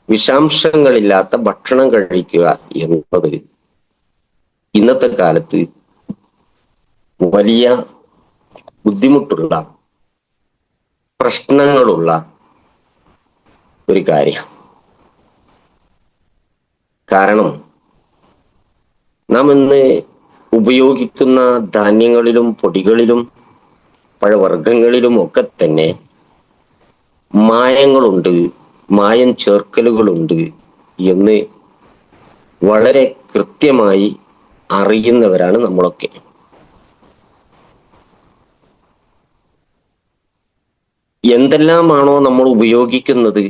വിഷാംശങ്ങളില്ലാത്ത ഭക്ഷണം കഴിക്കുക എന്നത് ഇന്നത്തെ കാലത്ത് വലിയ ബുദ്ധിമുട്ടുള്ള പ്രശ്നങ്ങളുള്ള ഒരു കാര്യം. കാരണം നാം ഇന്ന് ഉപയോഗിക്കുന്ന ധാന്യങ്ങളിലും പൊടികളിലും പഴവർഗ്ഗങ്ങളിലും ഒക്കെ തന്നെ മായങ്ങളുണ്ട്, മായം ചേർക്കലുകളുണ്ട് എന്ന് വളരെ കൃത്യമായി അറിയുന്നവരാണ് നമ്മളൊക്കെ. എന്തെല്ലാമാണോ നമ്മൾ ഉപയോഗിക്കുന്നത്,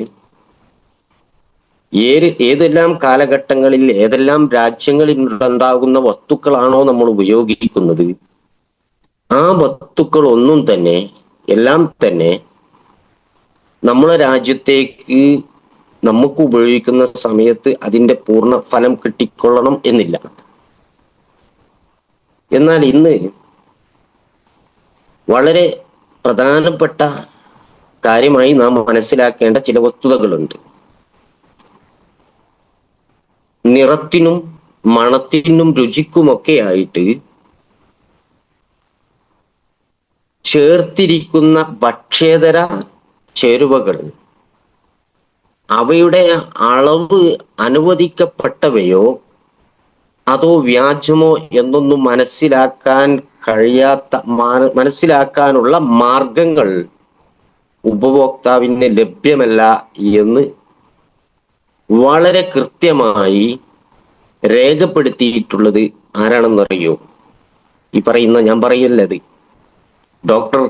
ഏതെല്ലാം കാലഘട്ടങ്ങളിൽ ഏതെല്ലാം രാജ്യങ്ങളിൽ ഉണ്ടാകുന്ന വസ്തുക്കളാണോ നമ്മൾ ഉപയോഗിക്കുന്നത്, ആ വസ്തുക്കൾ ഒന്നും തന്നെ എല്ലാം തന്നെ നമ്മുടെ രാജ്യത്തേക്ക് നമുക്ക് ഉപയോഗിക്കുന്ന സമയത്ത് അതിൻ്റെ പൂർണ്ണ ഫലം കിട്ടിക്കൊള്ളണം എന്നില്ല. എന്നാൽ ഇന്ന് വളരെ പ്രധാനപ്പെട്ട കാര്യമായി നാം മനസ്സിലാക്കേണ്ട ചില വസ്തുതകളുണ്ട്. നിറത്തിനും മണത്തിനും രുചിക്കുമൊക്കെ ആയിട്ട് ചേർത്തിരിക്കുന്ന ഭക്ഷ്യേതര ചേരുവകൾ അവയുടെ അളവ് അനുവദിക്കപ്പെട്ടവയോ അതോ വ്യാജമോ എന്നൊന്നും മനസ്സിലാക്കാനുള്ള മാർഗങ്ങൾ ഉപഭോക്താവിന് ലഭ്യമല്ല എന്ന് വളരെ കൃത്യമായി രേഖപ്പെടുത്തിയിട്ടുള്ളത് ആരാണെന്നറിയോ? ഈ പറയുന്ന ഞാൻ പറയല്ലത്, doctor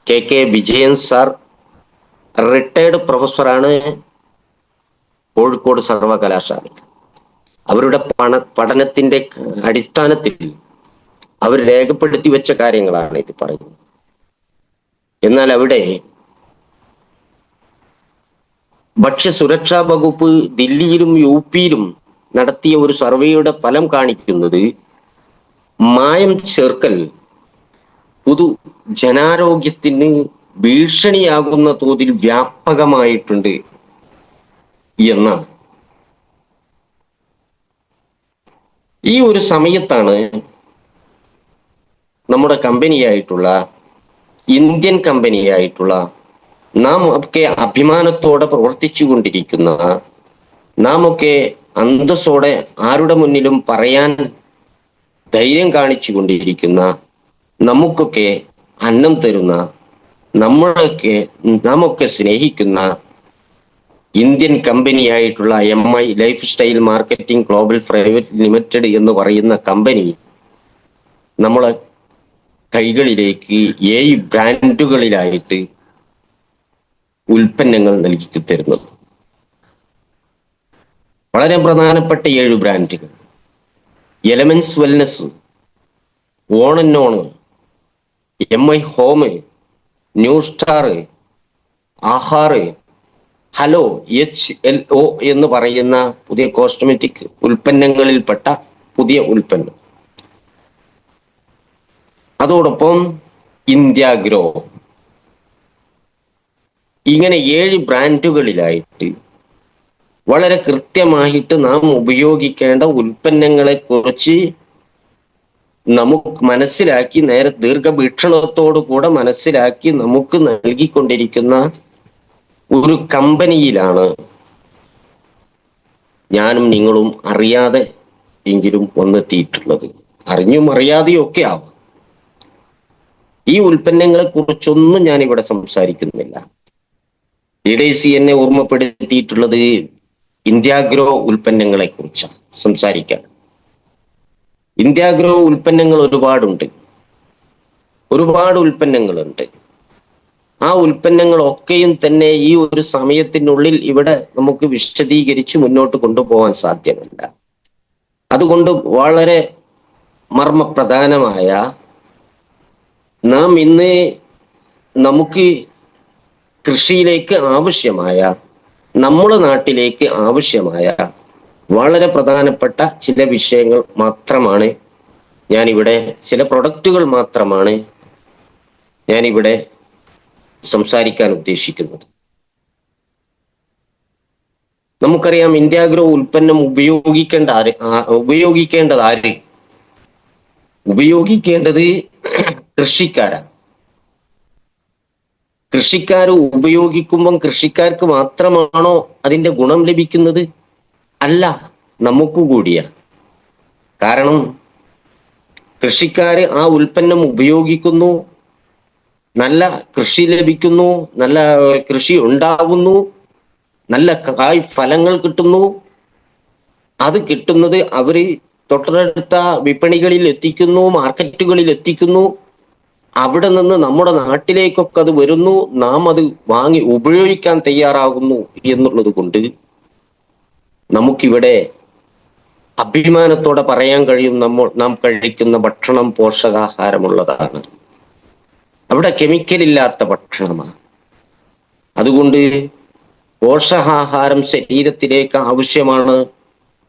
K Vijayan sir retired പ്രൊഫസറാണ് കോഴിക്കോട് സർവകലാശാല. അവരുടെ പഠനത്തിന്റെ അടിസ്ഥാനത്തിൽ അവർ രേഖപ്പെടുത്തി വെച്ച കാര്യങ്ങളാണ് ഇത് പറയുന്നത്. എന്നാൽ അവിടെ ഭക്ഷ്യസുരക്ഷാ വകുപ്പ് ദില്ലിയിലും യുപിയിലും നടത്തിയ ഒരു സർവേയുടെ ഫലം കാണിക്കുന്നത് മായം ചേർക്കൽ പൊതു ജനാരോഗ്യത്തിന് ഭീഷണിയാകുന്ന തോതിൽ വ്യാപകമായിട്ടുണ്ട് എന്നാണ്. ഈ ഒരു സമയത്താണ് നമ്മുടെ കമ്പനിയായിട്ടുള്ള ഇന്ത്യൻ കമ്പനിയായിട്ടുള്ള നാം ഒക്കെ അഭിമാനത്തോടെ പ്രവർത്തിച്ചു കൊണ്ടിരിക്കുന്ന, നാം ഒക്കെ അന്തസ്സോടെ ആരുടെ മുന്നിലും പറയാൻ ധൈര്യം കാണിച്ചു കൊണ്ടിരിക്കുന്ന, നമുക്കൊക്കെ അന്നം തരുന്ന, നാമൊക്കെ സ്നേഹിക്കുന്ന ഇന്ത്യൻ കമ്പനിയായിട്ടുള്ള MI lifestyle marketing global private limited എന്ന് പറയുന്ന കമ്പനി നമ്മളെ കൈകളിലേക്ക് 7 ബ്രാൻഡുകളിലായിട്ട് ഉൽപ്പന്നങ്ങൾ നൽകി തരുന്നത്. വളരെ പ്രധാനപ്പെട്ട 7 ബ്രാൻഡുകൾ: elements wellness, on and on, MI home, new star, Aahaar, hello HLO എന്ന് പറയുന്ന പുതിയ കോസ്മെറ്റിക് ഉൽപ്പന്നങ്ങളിൽപ്പെട്ട പുതിയ ഉൽപ്പന്നം. അതോടൊപ്പം ഇന്ത്യാഗ്രോ. ഇങ്ങനെ 7 ബ്രാൻഡുകളിലായിട്ട് വളരെ കൃത്യമായിട്ട് നാം ഉപയോഗിക്കേണ്ട ഉൽപ്പന്നങ്ങളെ കുറിച്ച് നമുക്ക് മനസ്സിലാക്കി, നേരെ ദീർഘവീക്ഷണത്തോടു കൂടെ മനസ്സിലാക്കി നമുക്ക് നൽകിക്കൊണ്ടിരിക്കുന്ന ഒരു കമ്പനിയിലാണ് ഞാനും നിങ്ങളും അറിയാതെ എങ്കിലും വന്നെത്തിയിട്ടുള്ളത്. അറിഞ്ഞും അറിയാതെയും ഒക്കെ ആവാം. ഈ ഉൽപ്പന്നങ്ങളെ കുറിച്ചൊന്നും ഞാൻ ഇവിടെ സംസാരിക്കുന്നില്ല. EDC എന്നെ ഓർമ്മപ്പെടുത്തിയിട്ടുള്ളത് ഇന്ത്യാഗ്രോ ഉൽപ്പന്നങ്ങളെ കുറിച്ചാണ് സംസാരിക്കാൻ. ഇന്ത്യാഗ്രോ ഉൽപ്പന്നങ്ങൾ ഒരുപാട് ഉൽപ്പന്നങ്ങളുണ്ട്. ആ ഉൽപ്പന്നങ്ങളൊക്കെയും തന്നെ ഈ ഒരു സമയത്തിനുള്ളിൽ ഇവിടെ നമുക്ക് വിശദീകരിച്ച് മുന്നോട്ട് കൊണ്ടുപോകാൻ സാധ്യമല്ല. അതുകൊണ്ട് വളരെ മർമ്മപ്രധാനമായ, നാം ഇന്ന് നമുക്ക് കൃഷിയിലേക്ക് ആവശ്യമായ, നമ്മുടെ നാട്ടിലേക്ക് ആവശ്യമായ വളരെ പ്രധാനപ്പെട്ട ചില വിഷയങ്ങൾ മാത്രമാണ് ഞാനിവിടെ, ചില പ്രൊഡക്റ്റുകൾ മാത്രമാണ് ഞാനിവിടെ സംസാരിക്കാൻ ഉദ്ദേശിക്കുന്നത്. നമുക്കറിയാം ഇന്ത്യാഗ്രോ ഉൽപ്പന്നം ഉപയോഗിക്കേണ്ടത് ആര്? ഉപയോഗിക്കേണ്ടത് കൃഷിക്കാരാണ്. കൃഷിക്കാർ ഉപയോഗിക്കുമ്പം കൃഷിക്കാർക്ക് മാത്രമാണോ അതിന്റെ ഗുണം ലഭിക്കുന്നത്? അല്ല, നമുക്ക് കൂടിയാ. കാരണം കൃഷിക്കാര് ആ ഉൽപ്പന്നം ഉപയോഗിക്കുന്നു, നല്ല കൃഷി ലഭിക്കുന്നു, നല്ല കൃഷി ഉണ്ടാവുന്നു, നല്ല കായ് ഫലങ്ങൾ കിട്ടുന്നു. അത് കിട്ടുന്നത് അവര് തൊട്ടടുത്ത വിപണികളിൽ എത്തിക്കുന്നു, മാർക്കറ്റുകളിൽ എത്തിക്കുന്നു. അവിടെ നിന്ന് നമ്മുടെ നാട്ടിലേക്കൊക്കെ അത് വരുന്നു, നാം അത് വാങ്ങി ഉപയോഗിക്കാൻ തയ്യാറാകുന്നു. എന്നുള്ളത് കൊണ്ട് നമുക്കിവിടെ അഭിമാനത്തോടെ പറയാൻ കഴിയും, നാം കഴിക്കുന്ന ഭക്ഷണം പോഷകാഹാരമുള്ളതാണ്. അവിടെ കെമിക്കലില്ലാത്ത ഭക്ഷണമാണ്. അതുകൊണ്ട് പോഷകാഹാരം ശരീരത്തിലേക്ക് ആവശ്യമാണ്.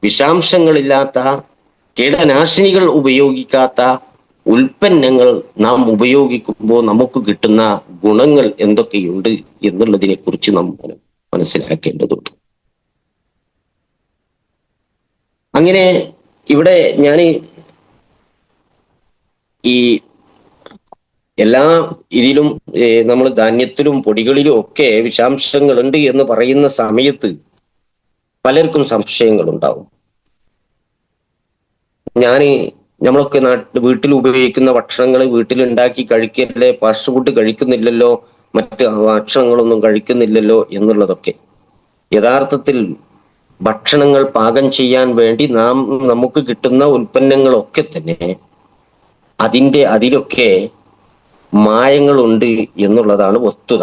വിഷാംശങ്ങളില്ലാത്ത, കീടനാശിനികൾ ഉപയോഗിക്കാത്ത ഉൽപ്പന്നങ്ങൾ നാം ഉപയോഗിക്കുമ്പോൾ നമുക്ക് കിട്ടുന്ന ഗുണങ്ങൾ എന്തൊക്കെയുണ്ട് എന്നുള്ളതിനെ കുറിച്ച് നാം മനസ്സിലാക്കേണ്ടതുണ്ട്. അങ്ങനെ ഇവിടെ ഞാൻ ഈ എല്ലാ ഇതിലും നമ്മൾ ധാന്യത്തിലും പൊടികളിലും ഒക്കെ വിഷാംശങ്ങളുണ്ട് എന്ന് പറയുന്ന സമയത്ത് പലർക്കും സംശയങ്ങൾ ഉണ്ടാവും. നമ്മളൊക്കെ വീട്ടിൽ ഉപയോഗിക്കുന്ന ഭക്ഷണങ്ങൾ വീട്ടിൽ ഉണ്ടാക്കി കഴിക്കല്ലേ, ഫാസ്റ്റ് ഫുഡ് കഴിക്കുന്നില്ലല്ലോ, മറ്റ് ഭക്ഷണങ്ങളൊന്നും കഴിക്കുന്നില്ലല്ലോ എന്നുള്ളതൊക്കെ. യഥാർത്ഥത്തിൽ ഭക്ഷണങ്ങൾ പാകം ചെയ്യാൻ വേണ്ടി നമുക്ക് കിട്ടുന്ന ഉൽപ്പന്നങ്ങളൊക്കെ തന്നെ അതിലൊക്കെ മായങ്ങളുണ്ട് എന്നുള്ളതാണ് വസ്തുത.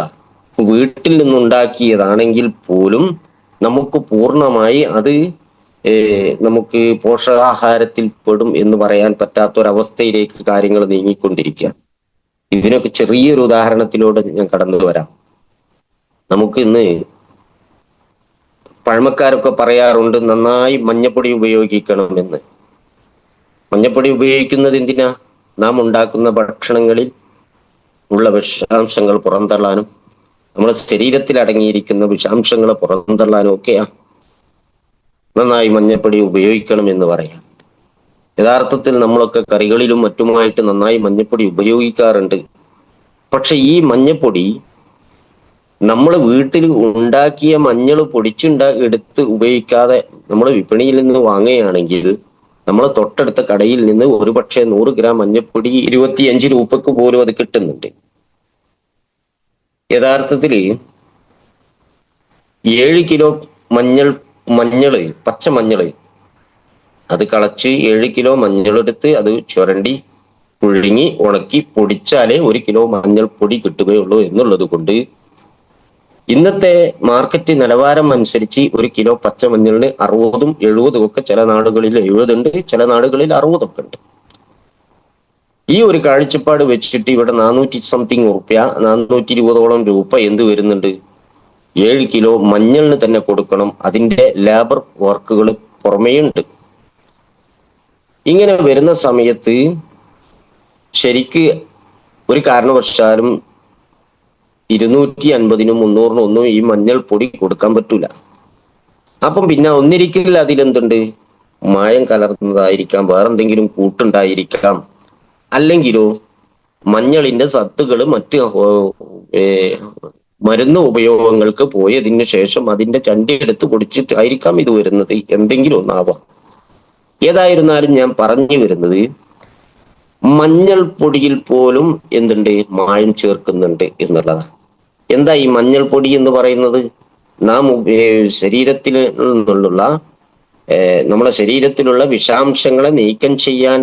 വീട്ടിൽ നിന്നുണ്ടാക്കിയതാണെങ്കിൽ പോലും നമുക്ക് പൂർണ്ണമായി അത് നമുക്ക് പോഷകാഹാരത്തിൽ പെടും എന്ന് പറയാൻ പറ്റാത്തൊരവസ്ഥയിലേക്ക് കാര്യങ്ങൾ നീങ്ങിക്കൊണ്ടിരിക്കുക. ഇതിനൊക്കെ ചെറിയൊരു ഉദാഹരണത്തിലൂടെ ഞാൻ കടന്നു വരാം. നമുക്ക് ഇന്ന് പഴമക്കാരൊക്കെ പറയാറുണ്ട് നന്നായി മഞ്ഞപ്പൊടി ഉപയോഗിക്കണമെന്ന്. മഞ്ഞപ്പൊടി ഉപയോഗിക്കുന്നത് എന്തിനാ? നാം ഉണ്ടാക്കുന്ന ഭക്ഷണങ്ങളിൽ ഉള്ള വിഷാംശങ്ങൾ പുറന്തള്ളാനും നമ്മുടെ ശരീരത്തിൽ അടങ്ങിയിരിക്കുന്ന വിഷാംശങ്ങളെ പുറന്തള്ളാനും ഒക്കെയാ നന്നായി മഞ്ഞപ്പൊടി ഉപയോഗിക്കണം എന്ന് പറയാം. യഥാർത്ഥത്തിൽ നമ്മളൊക്കെ കറികളിലും മറ്റുമായിട്ട് നന്നായി മഞ്ഞപ്പൊടി ഉപയോഗിക്കാറുണ്ട്. പക്ഷെ ഈ മഞ്ഞപ്പൊടി നമ്മൾ വീട്ടിൽ ഉണ്ടാക്കിയ മഞ്ഞൾ എടുത്ത് ഉപയോഗിക്കാതെ നമ്മൾ വിപണിയിൽ നിന്ന് വാങ്ങുകയാണെങ്കിൽ നമ്മൾ തൊട്ടടുത്ത കടയിൽ നിന്ന് ഒരു പക്ഷേ 100 ഗ്രാം മഞ്ഞപ്പൊടി 25 രൂപക്ക് പോലും അത് കിട്ടുന്നുണ്ട്. യഥാർത്ഥത്തിൽ 7 കിലോ മഞ്ഞള് പച്ചമഞ്ഞള് അത് കളച്ച് 7 കിലോ മഞ്ഞളെടുത്ത് അത് ചുരണ്ടി പുഴുങ്ങി ഉണക്കി പൊടിച്ചാലേ 1 കിലോ മഞ്ഞൾപ്പൊടി കിട്ടുകയുള്ളൂ എന്നുള്ളത് കൊണ്ട് ഇന്നത്തെ മാർക്കറ്റ് നിലവാരം അനുസരിച്ച് 1 കിലോ പച്ചമഞ്ഞളിന് 60ഉം 70ഉം ഒക്കെ, ചില നാടുകളിൽ 70 ഉണ്ട്, ചില നാടുകളിൽ 60 ഒക്കെ ഉണ്ട്. ഈ ഒരു കാഴ്ചപ്പാട് വെച്ചിട്ട് ഇവിടെ 400 സംതിങ് റുപ്യ, 420ഓളം രൂപ എന്ത് വരുന്നുണ്ട്? 7 കിലോ മഞ്ഞളിന് തന്നെ കൊടുക്കണം. അതിന്റെ ലേബർ വർക്കുകൾ പുറമേയുണ്ട്. ഇങ്ങനെ വരുന്ന സമയത്ത് ശരിക്ക് ഒരു കാരണവശാലും 250നും 300നും ഒന്നും ഈ മഞ്ഞൾപ്പൊടി കൊടുക്കാൻ പറ്റൂല. അപ്പം പിന്നെ ഒന്നിരിക്കൽ അതിലെന്തുണ്ട്? മായം കലർന്നതായിരിക്കാം, വേറെന്തെങ്കിലും കൂട്ടുണ്ടായിരിക്കാം. അല്ലെങ്കിലോ മഞ്ഞളിന്റെ സത്തുകൾ മറ്റ് മരുന്ന് ഉപയോഗങ്ങൾക്ക് പോയതിനു ശേഷം അതിന്റെ ചണ്ടി എടുത്ത് പൊടിച്ചിട്ടായിരിക്കാം ഇത് വരുന്നത്. എന്തെങ്കിലും ഒന്നാവാം. ഏതായിരുന്നാലും ഞാൻ പറഞ്ഞു വരുന്നത്, മഞ്ഞൾപ്പൊടിയിൽ പോലും എന്തുണ്ട്? മായം ചേർക്കുന്നുണ്ട് എന്നുള്ളതാണ്. എന്താ ഈ മഞ്ഞൾപ്പൊടി എന്ന് പറയുന്നത്? നാം ശരീരത്തിൽ നിന്നുള്ള നമ്മുടെ ശരീരത്തിലുള്ള വിഷാംശങ്ങളെ നീക്കം ചെയ്യാൻ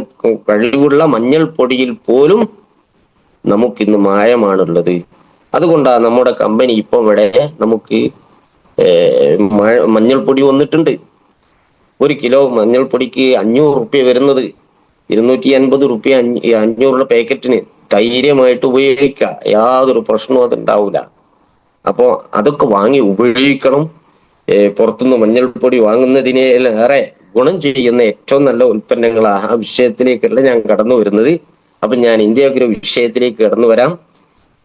കഴിവുള്ള മഞ്ഞൾപ്പൊടിയിൽ പോലും നമുക്കിന്ന് മായമാണുള്ളത്. അതുകൊണ്ടാണ് നമ്മുടെ കമ്പനി ഇപ്പൊ ഇവിടെ നമുക്ക് മഞ്ഞൾപ്പൊടി വന്നിട്ടുണ്ട്. 1 കിലോ മഞ്ഞൾപ്പൊടിക്ക് 500 റുപ്യ വരുന്നത് 250 റുപ്യ 500 പാക്കറ്റിന് ധൈര്യമായിട്ട് ഉപയോഗിക്കുക. യാതൊരു പ്രശ്നവും അതുണ്ടാവില്ല. അപ്പോ അതൊക്കെ വാങ്ങി ഉപയോഗിക്കണം. പുറത്തുനിന്ന് മഞ്ഞൾപ്പൊടി വാങ്ങുന്നതിനേറെ ഗുണം ചെയ്യുന്ന ഏറ്റവും നല്ല ഉൽപ്പന്നങ്ങൾ ആ വിഷയത്തിലേക്കല്ല ഞാൻ കടന്നു വരുന്നത്. അപ്പൊ ഞാൻ ഇന്ത്യാഗ്രോ വിഷയത്തിലേക്ക് കടന്നു വരാം.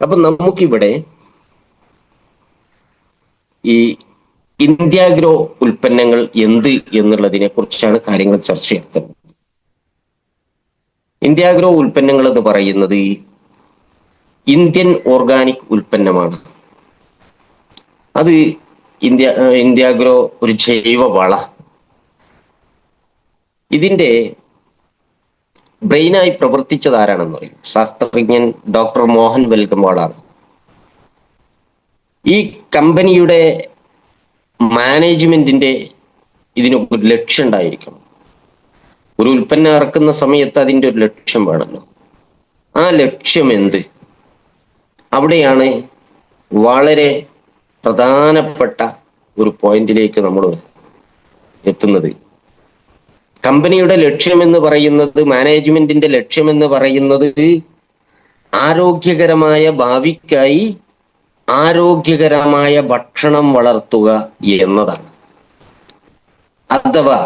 അപ്പൊ നമുക്കിവിടെ ഈ ഇന്ത്യാഗ്രോ ഉൽപ്പന്നങ്ങൾ എന്ത് എന്നുള്ളതിനെ കുറിച്ചാണ് കാര്യങ്ങൾ ചർച്ച ചെയ്യുന്നത്. ഇന്ത്യാഗ്രോ ഉൽപ്പന്നങ്ങൾ എന്ന് പറയുന്നത് ഇന്ത്യൻ ഓർഗാനിക് ഉൽപ്പന്നമാണ്. അത് ഇന്ത്യാഗ്രോ ഒരു ജൈവ വള. ഇതിന്റെ ബ്രെയിനായി പ്രവർത്തിച്ചത് ആരാണെന്ന് പറയും ശാസ്ത്രജ്ഞൻ ഡോക്ടർ മോഹൻ വെൽഗംവാളാണ്. ഈ കമ്പനിയുടെ മാനേജ്മെന്റിന്റെ ഇതിന് ഒരു ലക്ഷ്യം ഉണ്ടായിരിക്കണം. ഒരു ഉൽപ്പന്നം ഇറക്കുന്ന സമയത്ത് അതിൻ്റെ ഒരു ലക്ഷ്യം വേണമല്ലോ. ആ ലക്ഷ്യം എന്ത്? അവിടെയാണ് വളരെ പ്രധാനപ്പെട്ട ഒരു പോയിന്റിലേക്ക് നമ്മൾ എത്തുന്നത്. കമ്പനിയുടെ ലക്ഷ്യം എന്ന് പറയുന്നത്, മാനേജ്മെന്റിന്റെ ലക്ഷ്യം എന്ന് പറയുന്നത് ആരോഗ്യകരമായ ഭാവിക്കായി ആരോഗ്യകരമായ ഭക്ഷണം വളർത്തുക എന്നതാണ്. അഥവാ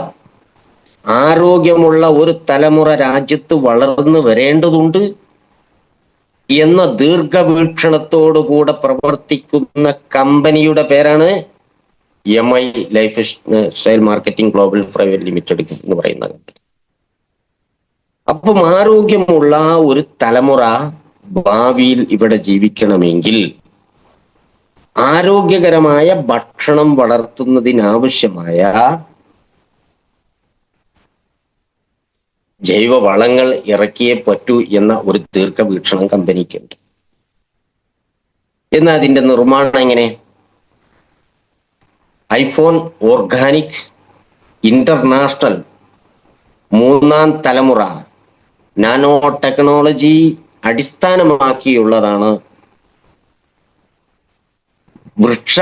ആരോഗ്യമുള്ള ഒരു തലമുറ രാജ്യത്ത് വളർന്നു വരേണ്ടതുണ്ട് എന്ന ദീർഘവീക്ഷണത്തോടുകൂടെ പ്രവർത്തിക്കുന്ന കമ്പനിയുടെ പേരാണ് MI lifestyle marketing global private limited എന്ന് പറയുന്ന കമ്പനി. അപ്പം ആരോഗ്യമുള്ള ഒരു തലമുറ ഭാവിയിൽ ഇവിടെ ജീവിക്കണമെങ്കിൽ ആരോഗ്യകരമായ ഭക്ഷണം വളർത്തുന്നതിനാവശ്യമായ ജൈവവളങ്ങൾ ഇറക്കിയേ പറ്റൂ എന്ന ഒരു ദീർഘവീക്ഷണം കമ്പനിക്കുണ്ട്. എന്നാൽ അതിന്റെ നിർമ്മാണം എങ്ങനെ? ഐഫോൺ ഓർഗാനിക് ഇന്റർനാഷണൽ 3ാം തലമുറ നാനോ ടെക്നോളജി അടിസ്ഥാനമാക്കിയുള്ളതാണ്. വൃക്ഷ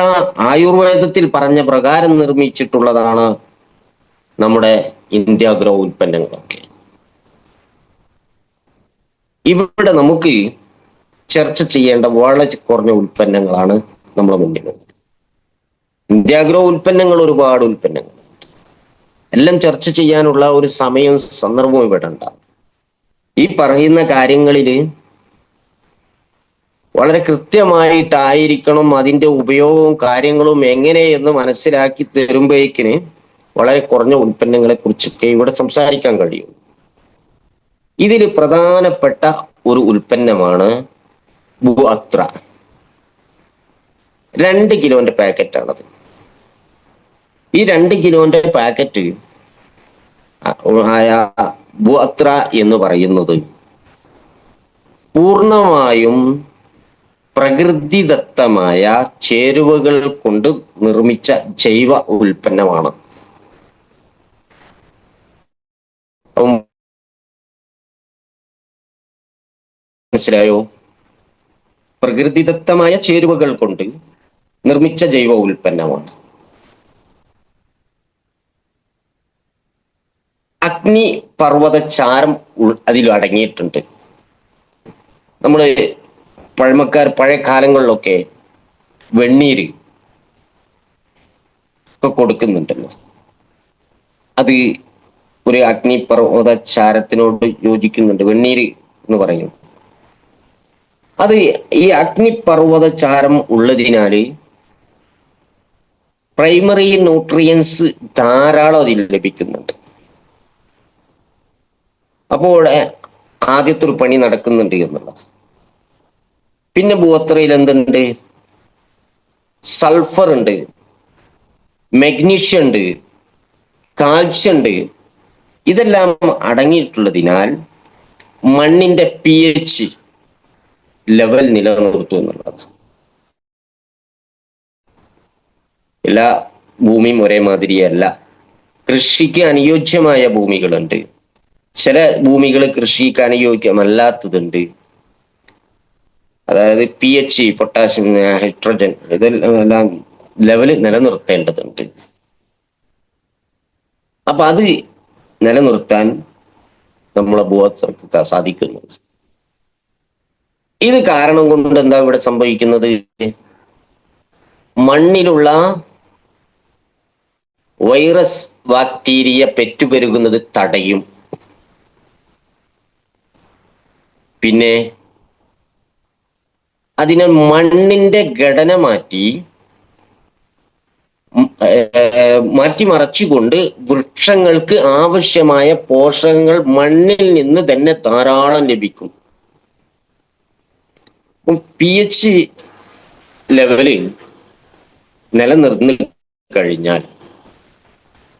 ആയുർവേദത്തിൽ പറഞ്ഞ പ്രകാരം നിർമ്മിച്ചിട്ടുള്ളതാണ് നമ്മുടെ ഇന്ത്യാഗ്രോ ഉൽപ്പന്നങ്ങളൊക്കെ. ഇവിടെ നമുക്ക് ചർച്ച ചെയ്യേണ്ട വളരെ കുറഞ്ഞ ഉൽപ്പന്നങ്ങളാണ് നമ്മളെ മുന്നിലുള്ളത്. ഇന്ത്യാഗ്രോ ഉൽപ്പന്നങ്ങൾ ഒരുപാട് ഉൽപ്പന്നങ്ങളുണ്ട്. എല്ലാം ചർച്ച ചെയ്യാനുള്ള ഒരു സമയവും സന്ദർഭവും ഇവിടെ ഉണ്ടാകും. ഈ പറയുന്ന കാര്യങ്ങളിൽ വളരെ കൃത്യമായിട്ടായിരിക്കണം അതിൻ്റെ ഉപയോഗവും കാര്യങ്ങളും എങ്ങനെയെന്ന് മനസ്സിലാക്കി തരുമ്പോഴേക്കിന് വളരെ കുറഞ്ഞ ഉൽപ്പന്നങ്ങളെ കുറിച്ചൊക്കെ ഇവിടെ സംസാരിക്കാൻ കഴിയും. ഇതിൽ പ്രധാനപ്പെട്ട ഒരു ഉൽപ്പന്നമാണ് ബുഅത്ര. 2 കിലോന്റെ പാക്കറ്റാണത്. ഈ 2 കിലോന്റെ പാക്കറ്റ് ആയ ബുഅത്ര എന്ന് പറയുന്നത് പൂർണ്ണമായും പ്രകൃതിദത്തമായ ചേരുവകൾ കൊണ്ട് നിർമ്മിച്ച ജൈവ ഉൽപ്പന്നമാണ്. മനസ്സിലായോ? പ്രകൃതിദത്തമായ ചേരുവകൾ കൊണ്ട് നിർമ്മിച്ച ജൈവ ഉൽപ്പന്നമാണ്. അഗ്നിപർവ്വത ചാരം അതിൽ അടങ്ങിയിട്ടുണ്ട്. നമ്മള് പഴയ കാലങ്ങളിലൊക്കെ വെണ്ണീര് ഒക്കെ കൊടുക്കുന്നുണ്ടല്ലോ. അത് ഒരു അഗ്നിപർവ്വത ചാരത്തിനോട് യോജിക്കുന്നുണ്ട്. വെണ്ണീര് എന്ന് പറയും. അത് ഈ അഗ്നിപർവ്വത ചാരം ഉള്ളതിനാല് പ്രൈമറി ന്യൂട്രിയൻസ് ധാരാളം അതിൽ ലഭിക്കുന്നുണ്ട്. അപ്പോൾ ആദ്യത്തെ ഒരു പണി നടക്കുന്നുണ്ട് എന്നുള്ളത്. പിന്നെ ബുഅത്രയിൽ എന്തുണ്ട്? സൾഫർ ഉണ്ട്, മെഗ്നീഷ്യം ഉണ്ട്, കാൽഷ്യം ഉണ്ട്. ഇതെല്ലാം അടങ്ങിയിട്ടുള്ളതിനാൽ മണ്ണിന്റെ pH ലെവൽ നിലനിർത്തും എന്നുള്ളത്. എല്ലാ ഭൂമിയും ഒരേ മാതിരിയല്ല. കൃഷിക്ക് അനുയോജ്യമായ ഭൂമികളുണ്ട്, ചില ഭൂമികൾ കൃഷിക്ക് അനുയോജ്യമല്ലാത്തതുണ്ട്. അതായത് pH, പൊട്ടാസ്യം, ഹൈഡ്രജൻ ഇതെല്ലാം ലെവല് നിലനിർത്തേണ്ടതുണ്ട്. അപ്പൊ അത് നിലനിർത്താൻ നമ്മളെ ബുഅത്രക്ക് സാധിക്കുന്നുണ്ട്. ഇത് കാരണം കൊണ്ട് എന്താ ഇവിടെ സംഭവിക്കുന്നത്? മണ്ണിലുള്ള വൈറസ് ബാക്ടീരിയ പെറ്റുപെരുകുന്നത് തടയും. പിന്നെ അതിനെ മണ്ണിന്റെ ഘടന മാറ്റി മാറ്റിമറച്ചുകൊണ്ട് വൃക്ഷങ്ങൾക്ക് ആവശ്യമായ പോഷകങ്ങൾ മണ്ണിൽ നിന്ന് തന്നെ ധാരാളം ലഭിക്കും. pH ലെവല് നിലനിർന്നു കഴിഞ്ഞാൽ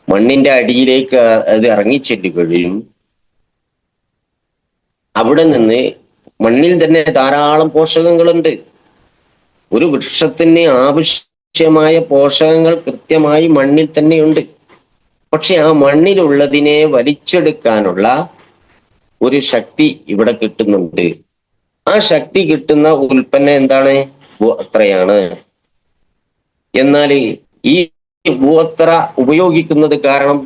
മണ്ണിന്റെ അടിയിലേക്ക് അത് ഇറങ്ങിച്ചെല്ലുകയും അവിടെ നിന്ന് മണ്ണിൽ തന്നെ ധാരാളം പോഷകങ്ങളുണ്ട്. ഒരു വൃക്ഷത്തിന് ആവശ്യമായ പോഷകങ്ങൾ കൃത്യമായി മണ്ണിൽ തന്നെയുണ്ട്. പക്ഷെ ആ മണ്ണിലുള്ളതിനെ വലിച്ചെടുക്കാനുള്ള ഒരു ശക്തി ഇവിടെ കിട്ടുന്നുണ്ട്. ആ ശക്തി കിട്ടുന്ന ഉൽപ്പന്നം എന്താണ്? അത്രയാണ്. എന്നാൽ ഈ ഭൂവത്ര ഉപയോഗിക്കുന്നത് കാരണം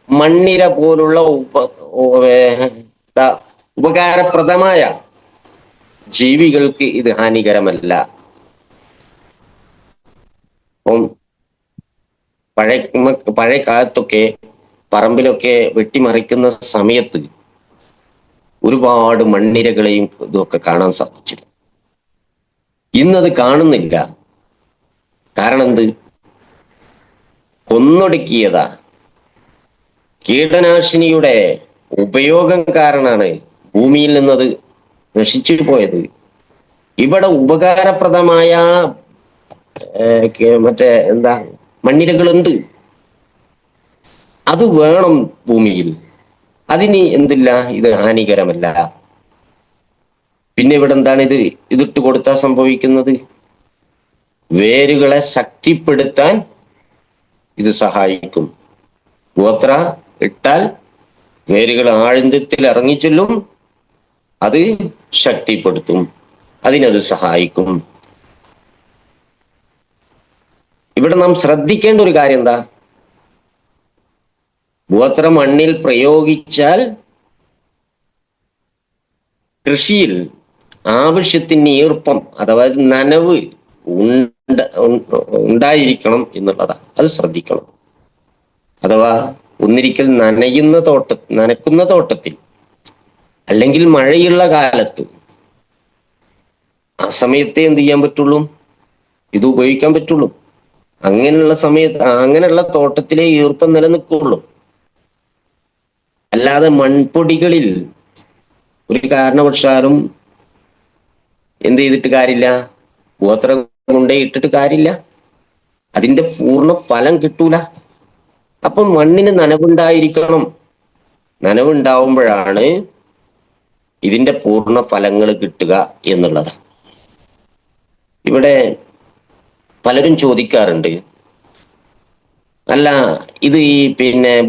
മണ്ണിര പോലുള്ള ഉപകാരപ്രദമായ ജീവികൾക്ക് ഇത് ഹാനികരമല്ല. അപ്പം പഴയ കാലത്തൊക്കെ പറമ്പിലൊക്കെ വെട്ടിമറിക്കുന്ന സമയത്ത് ഒരുപാട് മണ്ണിരകളെയും ഇതൊക്കെ കാണാൻ സാധിച്ചിരുന്നു. ഇന്നത് കാണുന്നില്ല. കാരണം എന്ത്? കൊന്നൊടുക്കിയതാ. കീടനാശിനിയുടെ ഉപയോഗം കാരണമാണ് ഭൂമിയിൽ നിന്നത് നശിച്ചു പോയത്. ഇവിടെ ഉപകാരപ്രദമായ മണ്ണിരകളുണ്ട്. അത് വേണം ഭൂമിയിൽ. അതിന് എന്തില്ല, ഇത് ഹാനികരമല്ല. പിന്നെ ഇവിടെ എന്താണ് ഇതിട്ട് കൊടുത്താൽ സംഭവിക്കുന്നത്? വേരുകളെ ശക്തിപ്പെടുത്താൻ ഇത് സഹായിക്കും. ഗോത്ര ഇട്ടാൽ വേരുകൾ ആഴത്തിൽ ഇറങ്ങിച്ചെല്ലും, അത് ശക്തിപ്പെടുത്തും, അതിനത് സഹായിക്കും. ഇവിടെ നാം ശ്രദ്ധിക്കേണ്ട ഒരു കാര്യം എന്താ? ഗോത്ര മണ്ണിൽ പ്രയോഗിച്ചാൽ കൃഷിയിൽ ആവശ്യത്തിന് ഈർപ്പം അഥവാ നനവ് ഉണ്ടായിരിക്കണം എന്നുള്ളതാ. അത് ശ്രദ്ധിക്കണം. അഥവാ ഒന്നിരിക്കൽ നനക്കുന്ന തോട്ടത്തിൽ അല്ലെങ്കിൽ മഴയുള്ള കാലത്ത് ആ സമയത്തെ എന്ത് ചെയ്യാൻ പറ്റുള്ളൂ? ഇത് ഉപയോഗിക്കാൻ പറ്റുള്ളൂ. അങ്ങനെയുള്ള സമയത്ത് അങ്ങനെയുള്ള തോട്ടത്തിലെ ഈർപ്പം നിലനിൽക്കുള്ളൂ. അല്ലാതെ മൺപൊടികളിൽ ഒരു കാരണവശാലും എന്ത് ചെയ്തിട്ട് കാര്യമില്ല, ഗോത്രം കൊണ്ടേ ഇട്ടിട്ട് കാര്യമില്ല. അതിന്റെ പൂർണ്ണ ഫലം കിട്ടൂല. അപ്പം മണ്ണിന് നനവുണ്ടായിരിക്കണം. നനവുണ്ടാവുമ്പോഴാണ് ഇതിന്റെ പൂർണ്ണ ഫലങ്ങൾ കിട്ടുക എന്നുള്ളതാണ്. ഇവിടെ പലരും ചോദിക്കാറുണ്ട്, അല്ല ഇത്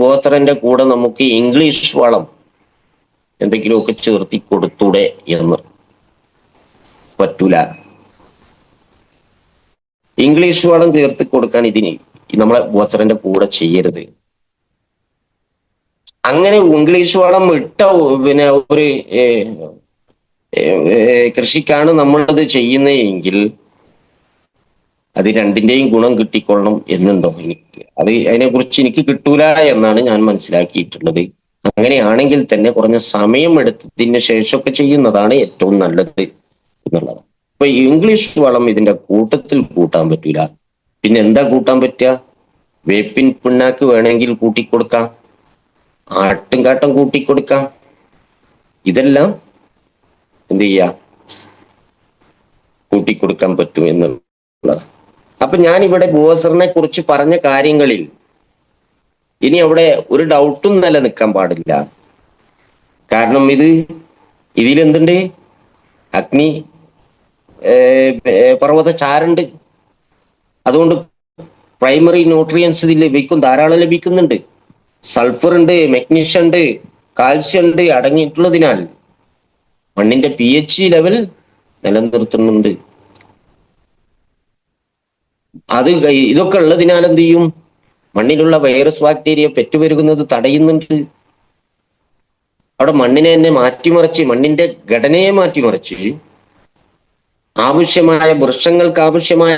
ബോത്തറിന്റെ കൂടെ നമുക്ക് ഇംഗ്ലീഷ് വളം എന്തെങ്കിലുമൊക്കെ ചേർത്തി കൊടുത്തൂടെ എന്ന്. പറ്റൂല. ഇംഗ്ലീഷ് വളം ചേർത്ത് കൊടുക്കാൻ നമ്മളെ ബോത്തറിന്റെ കൂടെ ചെയ്യരുത്. അങ്ങനെ ഇംഗ്ലീഷ് വളം ഇട്ട ഒരു കൃഷിക്കാണ് നമ്മളത് ചെയ്യുന്നതെങ്കിൽ അത് രണ്ടിന്റെയും ഗുണം കിട്ടിക്കൊള്ളണം എന്നുണ്ടോ? അതിനെക്കുറിച്ച് എനിക്ക് കിട്ടൂല എന്നാണ് ഞാൻ മനസ്സിലാക്കിയിട്ടുള്ളത്. അങ്ങനെയാണെങ്കിൽ തന്നെ കുറഞ്ഞ സമയം എടുത്തതിന് ശേഷമൊക്കെ ചെയ്യുന്നതാണ് ഏറ്റവും നല്ലത് എന്നുള്ളത്. ഇപ്പൊ ഇംഗ്ലീഷ് വളം ഇതിന്റെ കൂട്ടത്തിൽ കൂട്ടാൻ പറ്റൂല. പിന്നെ എന്താ കൂട്ടാൻ പറ്റുക? വേപ്പിൻ പിണ്ണാക്ക് വേണമെങ്കിൽ കൂട്ടിക്കൊടുക്കാം, ആട്ടുംകാട്ടം കൂട്ടിക്കൊടുക്കാം. ഇതെല്ലാം എന്ത് ചെയ്യാ, കൂട്ടിക്കൊടുക്കാൻ പറ്റും എന്നുള്ളത്. അപ്പൊ ഞാൻ ഇവിടെ ബോസറിനെ കുറിച്ച് പറഞ്ഞ കാര്യങ്ങളിൽ ഇനി അവിടെ ഒരു ഡൗട്ടും നിലനിൽക്കാൻ പാടില്ല. കാരണം ഇതിലെന്തുണ്ട്? അഗ്നി പർവ്വത ചാരുണ്ട്. അതുകൊണ്ട് പ്രൈമറി ന്യൂട്രിയൻസ് ഇതിൽ ധാരാളം ലഭിക്കുന്നുണ്ട്. സൾഫർ ഉണ്ട്, മെഗ്നീഷ്യം ഉണ്ട്, കാൽസ്യം ഉണ്ട് അടങ്ങിയിട്ടുള്ളതിനാൽ മണ്ണിന്റെ pH ലെവൽ നിലനിർത്തുന്നുണ്ട്. ഇതൊക്കെ ഉള്ളതിനാൽ എന്ത് ചെയ്യും? മണ്ണിലുള്ള വൈറസ് ബാക്ടീരിയ പെറ്റുപെരുകുന്നത് തടയുന്നുണ്ട്. അവിടെ മണ്ണിനെ തന്നെ മാറ്റിമറിച്ച്, മണ്ണിന്റെ ഘടനയെ മാറ്റിമറിച്ച് ആവശ്യമായ വൃക്ഷങ്ങൾക്ക് ആവശ്യമായ,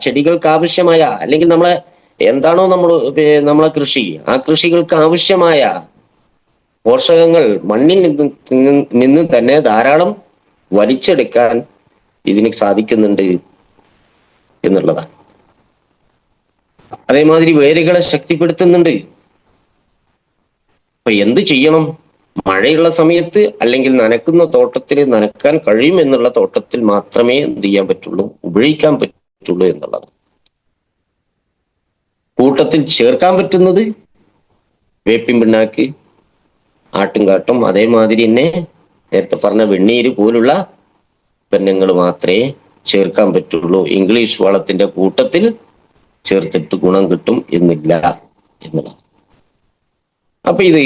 ചെടികൾക്ക് ആവശ്യമായ, അല്ലെങ്കിൽ എന്താണോ നമ്മളെ കൃഷി, ആ കൃഷികൾക്ക് ആവശ്യമായ പോഷകങ്ങൾ മണ്ണിൽ നിന്ന് തന്നെ ധാരാളം വലിച്ചെടുക്കാൻ ഇതിന് സാധിക്കുന്നുണ്ട് എന്നുള്ളതാണ്. അതേമാതിരി വേരുകളെ ശക്തിപ്പെടുത്തുന്നുണ്ട്. അപ്പൊ എന്ത് ചെയ്യണം? മഴയുള്ള സമയത്ത് അല്ലെങ്കിൽ നനക്കുന്ന തോട്ടത്തിൽ നനക്കാൻ കഴിയും എന്നുള്ള തോട്ടത്തിൽ മാത്രമേ എന്ത് ചെയ്യാൻ പറ്റുള്ളൂ, ഉപയോഗിക്കാൻ പറ്റുള്ളൂ എന്നുള്ളത്. കൂട്ടത്തിൽ ചേർക്കാൻ പറ്റുന്നത് വേപ്പിൻ പിണ്ണാക്ക്, ആട്ടുംകാട്ടം, അതേമാതിരി തന്നെ നേരത്തെ പറഞ്ഞ വെണ്ണീര് പോലുള്ള ഉൽപ്പന്നങ്ങൾ മാത്രമേ ചേർക്കാൻ പറ്റുള്ളൂ. ഇംഗ്ലീഷ് വളത്തിന്റെ കൂട്ടത്തിൽ ചേർത്തിട്ട് ഗുണം കിട്ടും എന്നില്ല എന്നുള്ളത്. അപ്പൊ ഇത്